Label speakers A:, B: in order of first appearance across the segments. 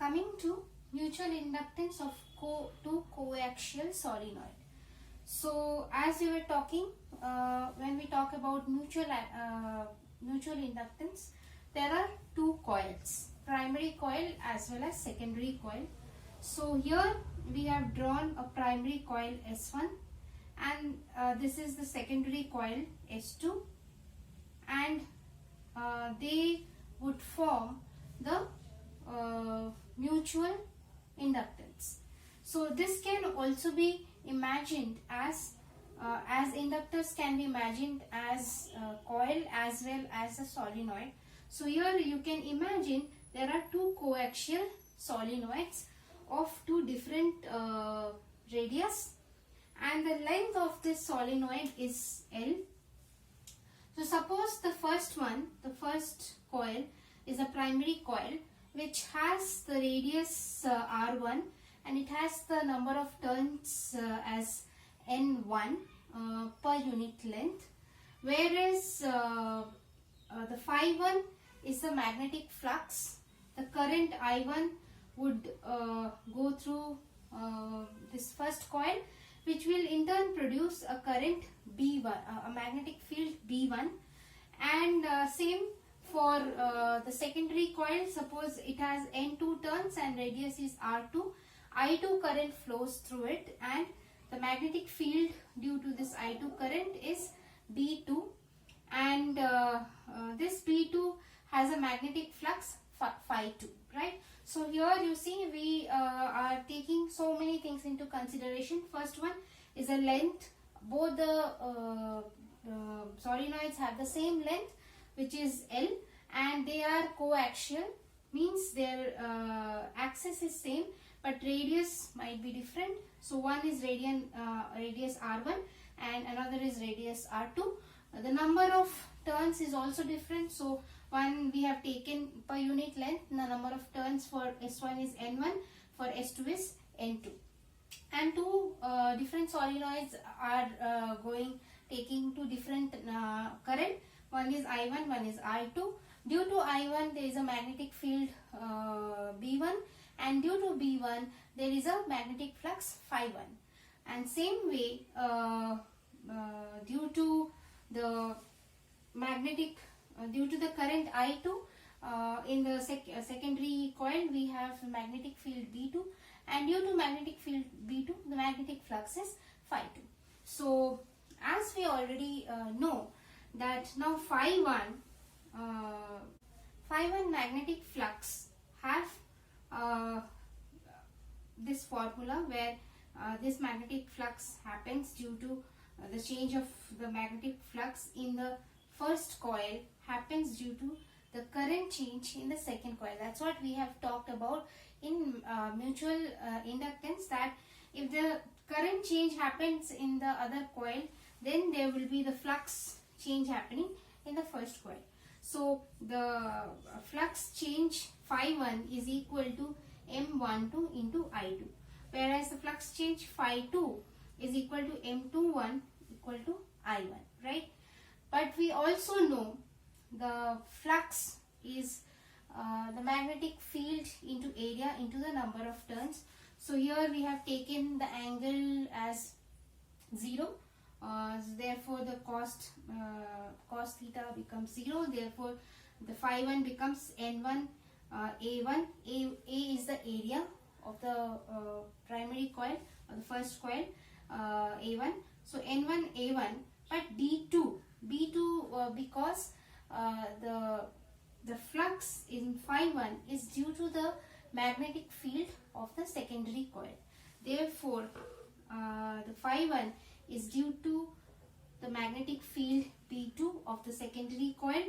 A: coming to mutual inductance of two coaxial solenoid. So as we were talking, when we talk about mutual inductance, there are two coils, primary coil as well as secondary coil. So here we have drawn a primary coil S1 and this is the secondary coil S2, and they would form the mutual inductance. So this can also be imagined as inductors can be imagined as coil as well as a solenoid. So here you can imagine there are two coaxial solenoids of two different radius, and the length of this solenoid is L. So suppose the first coil is a primary coil which has the radius R1 and it has the number of turns as N1 per unit length, whereas the phi 1 is the magnetic flux. The current I1 would go through this first coil, which will in turn produce a current B1, a magnetic field B1, and same for the secondary coil. Suppose it has N2 turns and radius is R2, I2 current flows through it and the magnetic field due to this I2 current is B2, and this B2 has a magnetic flux phi 2, right? So here you see we are taking so many things into consideration. First one is a length. Both the solenoids have the same length, which is L, and they are coaxial, means their axis is same but radius might be different. So one is radius R1 and another is radius R2. The number of turns is also different. So one we have taken per unit length. The number of turns for S1 is N1, for S2 is N2. And two different solenoids are taking two different current. One is I1, one is I2. Due to I1 there is a magnetic field B1, and due to B1 there is a magnetic flux phi 1. And same way due to the current I2 in the secondary coil we have magnetic field B2, and due to magnetic field B2 the magnetic flux is phi 2. So as we already know that now phi 1 magnetic flux have this formula where this magnetic flux happens due to the change of the magnetic flux in the first coil happens due to the current change in the second coil. That's what we have talked about in mutual inductance, that if the current change happens in the other coil, then there will be the flux change happening in the first coil. So the flux change phi 1 is equal to M12 into I2, whereas the flux change phi 2 is equal to M21 equal to I1, right? But we also know the flux is the magnetic field into area into the number of turns. So here we have taken the angle as 0. Therefore the cos theta becomes 0. Therefore the phi 1 becomes N1 A1. A is the area of the primary coil or the first coil, A1. So N1 A1, but B2 because the flux in phi 1 is due to the magnetic field of the secondary coil. Therefore the phi 1 is due to the magnetic field B2 of the secondary coil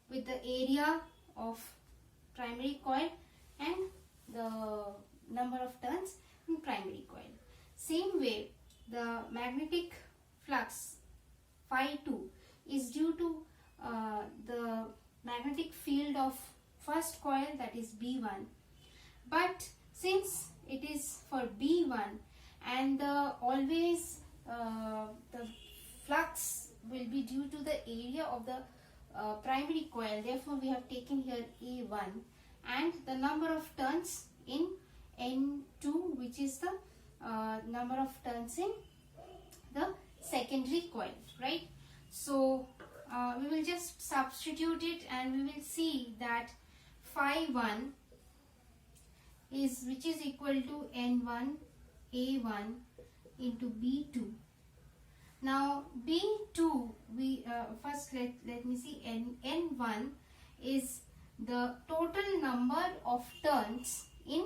A: with the area of primary coil and the number of turns in primary coil. Same way the magnetic flux phi 2 is due to the magnetic field of first coil, that is B1, but since it is for B1 and always the flux will be due to the area of the primary coil, therefore we have taken here A1, and the number of turns in N2, which is the number of turns in the secondary coil, right? So we will just substitute it and we will see that phi 1 is, which is equal to N1 A1 into B2. Now B2, we first let me see, N1 is the total number of turns in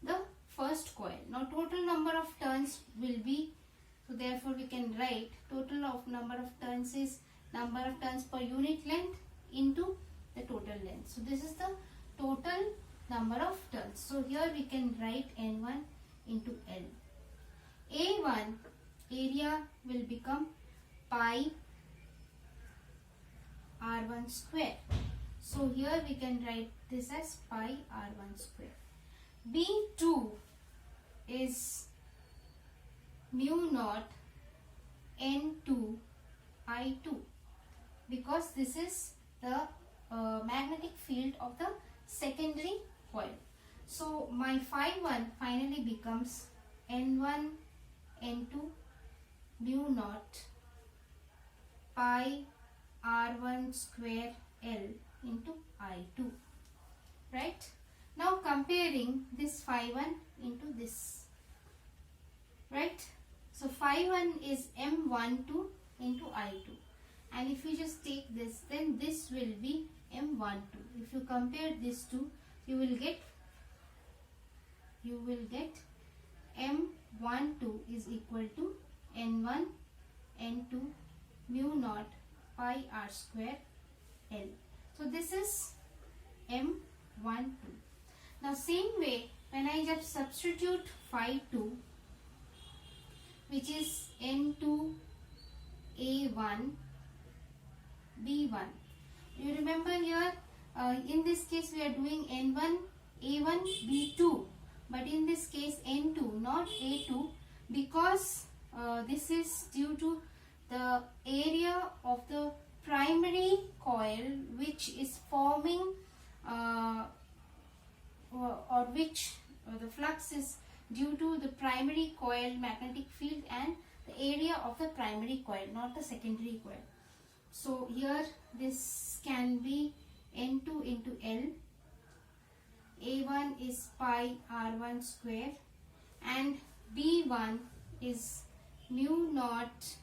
A: the first coil. Now total number of turns will be, so therefore we can write total of number of turns is number of turns per unit length into the total length. So this is the total number of turns. So here we can write N1 into L. A1 area will become pi R1 square. So here we can write this as pi R1 square. B2 is mu naught N2 I2, because this is the magnetic field of the secondary coil. So my phi 1 finally becomes N1 N2 mu naught pi R1 square L into I2, right? Now comparing this phi 1 into this, right? So phi 1 is M12 into I2, and if you just take this, then this will be M12. If you compare these two, you will get M12 is equal to N1 N2 mu naught pi R square L. So this is M12. Now same way, when I just substitute phi 2, which is N2 A1 B1. You remember here, in this case we are doing N1 A1 B2, but in this case N2, not A2, because this is due to the area of the primary coil which is forming or which the flux is due to the primary coil magnetic field and the area of the primary coil, not the secondary coil. So here this can be N2 into L. A1 is pi R1 square and B1 is mu naught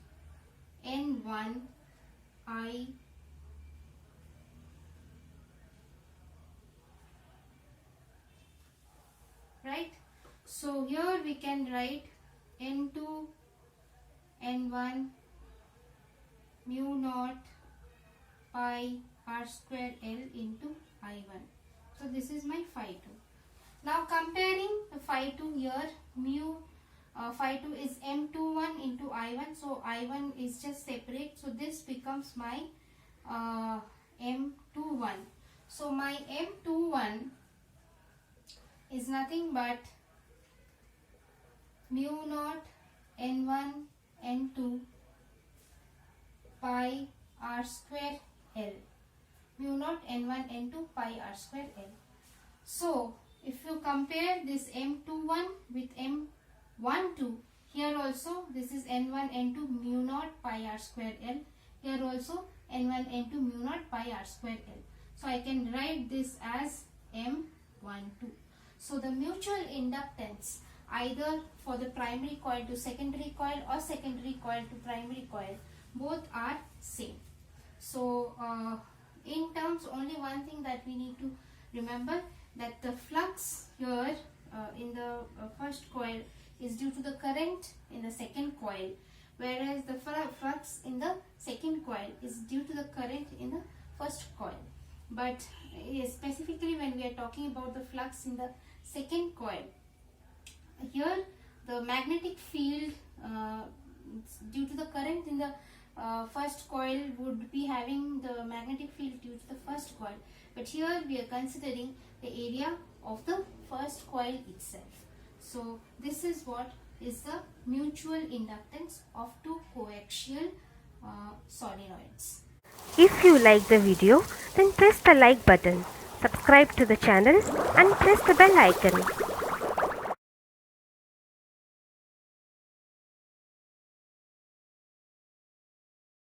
A: N1 I, right? So here we can write N2 N1 mu naught pi R square L into I1. So this is my phi 2. Now comparing the phi 2 here, phi 2 is M21 into I1. So I1 is just separate. So this becomes my M21. So my M21 is nothing but mu naught N1 N2 pi R square L. Mu naught N1 N2 pi R square L. So if you compare this M21 with M12, here also this is N1 N2 mu naught pi R square L. Here also N1 N2 mu naught pi R square L. So I can write this as M12. So the mutual inductance either for the primary coil to secondary coil or secondary coil to primary coil, both are same. So in terms, only one thing that we need to remember, that the flux here in the first coil is due to the current in the second coil, whereas the flux in the second coil is due to the current in the first coil. But specifically when we are talking about the flux in the second coil, here the magnetic field due to the current in the first coil would be having the magnetic field due to the first coil, but here we are considering the area of the first coil itself. So this is what is the mutual inductance of two coaxial solenoids.
B: If you like the video, then press the like button. Subscribe to the channel and press the bell icon.